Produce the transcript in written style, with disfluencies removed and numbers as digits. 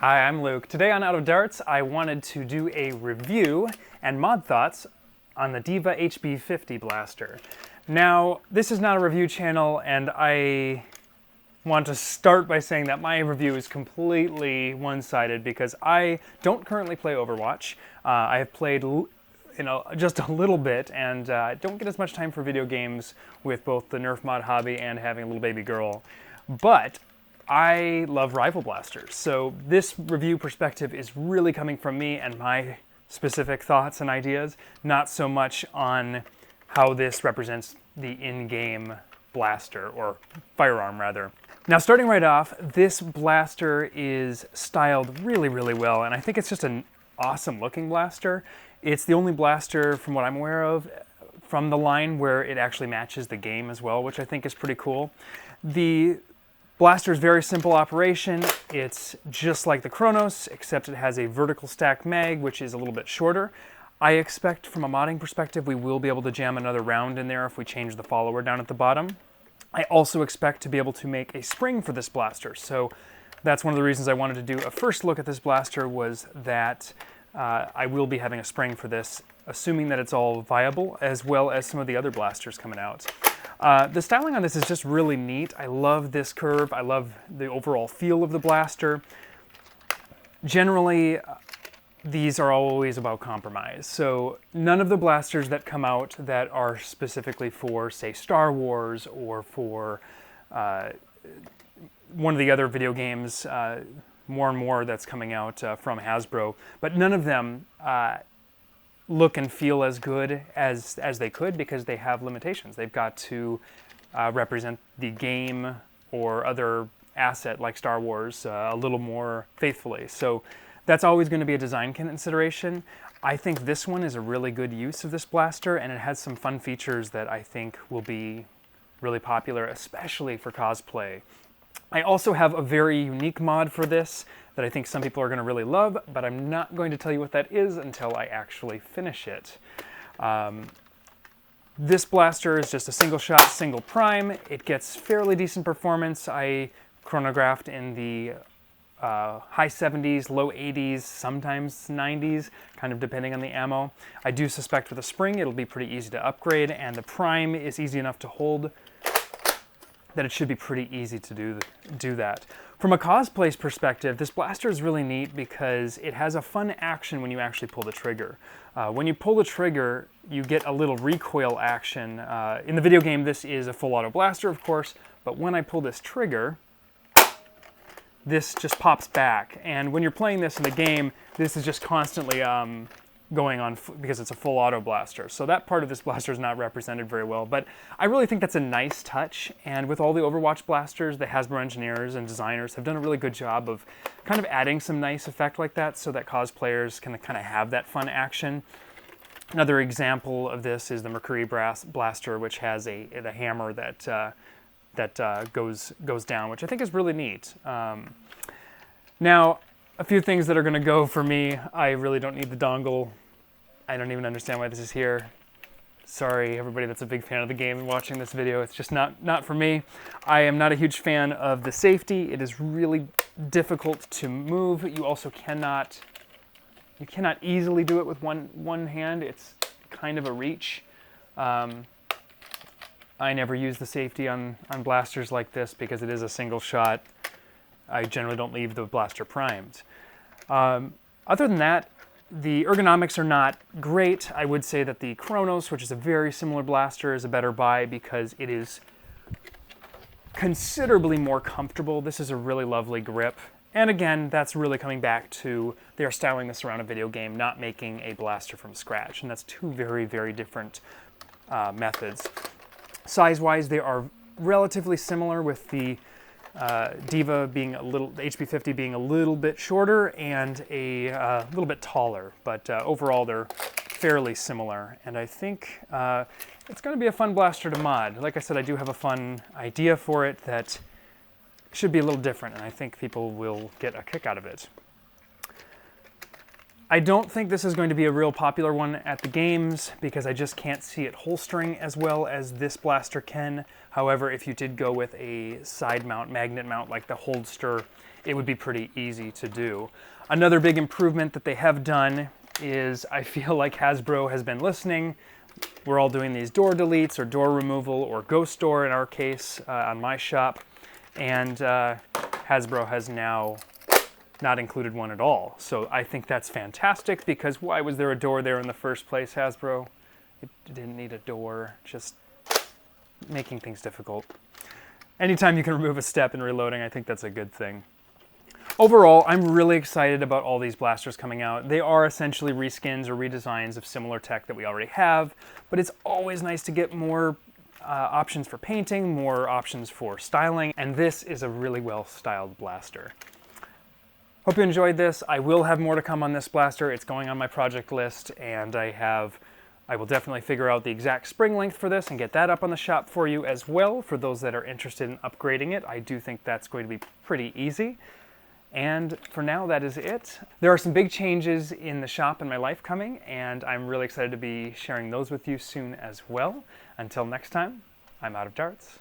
Hi, I'm Luke. Today on Out of Darts, I wanted to do a review and mod thoughts on the D.VA HB50 blaster. Now, this is not a review channel, and I want to start by saying that my review is completely one-sided because I don't currently play Overwatch. I have played just a little bit, and don't get as much time for video games with both the Nerf mod hobby and having a little baby girl. But I love rifle blasters, so this review perspective is really coming from me and my specific thoughts and ideas, not so much on how this represents the in-game blaster, or firearm rather. Now, starting right off, this blaster is styled really, really well, and I think it's just an awesome looking blaster. It's the only blaster, from what I'm aware of, from the line where it actually matches the game as well, which I think is pretty cool. The blaster is very simple operation. It's just like the Chronos, except it has a vertical stack mag, which is a little bit shorter. I expect from a modding perspective, we will be able to jam another round in there if we change the follower down at the bottom. I also expect to be able to make a spring for this blaster. So that's one of the reasons I wanted to do a first look at this blaster, was that I will be having a spring for this, assuming that it's all viable, as well as some of the other blasters coming out. The styling on this is just really neat. I love this curve. I love the overall feel of the blaster. Generally, these are always about compromise. So none of the blasters that come out that are specifically for, say, Star Wars or for one of the other video games, more and more that's coming out from Hasbro, but none of them look and feel as good as they could, because they have limitations. They've got to represent the game or other asset like Star Wars a little more faithfully. So that's always going to be a design consideration. I think this one is a really good use of this blaster, and it has some fun features that I think will be really popular, especially for cosplay. I also have a very unique mod for this that I think some people are going to really love, but I'm not going to tell you what that is until I actually finish it. This blaster is just a single shot, single prime. It gets fairly decent performance. I chronographed in the high 70s, low 80s, sometimes 90s, kind of depending on the ammo. I do suspect with a spring it'll be pretty easy to upgrade, and the prime is easy enough to hold that it should be pretty easy to do that. From a cosplay perspective, this blaster is really neat because it has a fun action when you actually pull the trigger. When you pull the trigger, you get a little recoil action. In the video game, this is a full auto blaster, of course, but when I pull this trigger, this just pops back. And when you're playing this in the game, this is just constantly going on because it's a full auto blaster. So that part of this blaster is not represented very well, but I really think that's a nice touch. And with all the Overwatch blasters, the Hasbro engineers and designers have done a really good job of kind of adding some nice effect like that so that cosplayers can kind of have that fun action. Another example of this is the Mercury blaster, which has the hammer that goes down, which I think is really neat. Now, a few things that are going to go for me. I really don't need the dongle. I don't even understand why this is here. Sorry, everybody that's a big fan of the game and watching this video. It's just not for me. I am not a huge fan of the safety. It is really difficult to move. You also cannot easily do it with one hand. It's kind of a reach. I never use the safety on blasters like this because it is a single shot. I generally don't leave the blaster primed. Other than that, the ergonomics are not great. I would say that the Chronos, which is a very similar blaster, is a better buy because it is considerably more comfortable. This is a really lovely grip. And again, that's really coming back to they are styling this around a video game, not making a blaster from scratch. And that's two very, very different methods. Size-wise, they are relatively similar, with the D.VA being the HB50 being a little bit shorter and a little bit taller, but overall they're fairly similar. And I think it's going to be a fun blaster to mod. Like I said, I do have a fun idea for it that should be a little different, and I think people will get a kick out of it. I don't think this is going to be a real popular one at the games because I just can't see it holstering as well as this blaster can. However, if you did go with a side mount, magnet mount like the holster, it would be pretty easy to do. Another big improvement that they have done is I feel like Hasbro has been listening. We're all doing these door deletes or door removal or ghost door in our case on my shop, and Hasbro has now not included one at all. So I think that's fantastic because why was there a door there in the first place, Hasbro? It didn't need a door, just making things difficult. Anytime you can remove a step in reloading, I think that's a good thing. Overall, I'm really excited about all these blasters coming out. They are essentially reskins or redesigns of similar tech that we already have, but it's always nice to get more options for painting, more options for styling, and this is a really well-styled blaster. Hope you enjoyed this. I will have more to come on this blaster. It's going on my project list, and I will definitely figure out the exact spring length for this and get that up on the shop for you as well. For those that are interested in upgrading it, I do think that's going to be pretty easy. And for now, that is it. There are some big changes in the shop and my life coming, and I'm really excited to be sharing those with you soon as well. Until next time, I'm out of darts.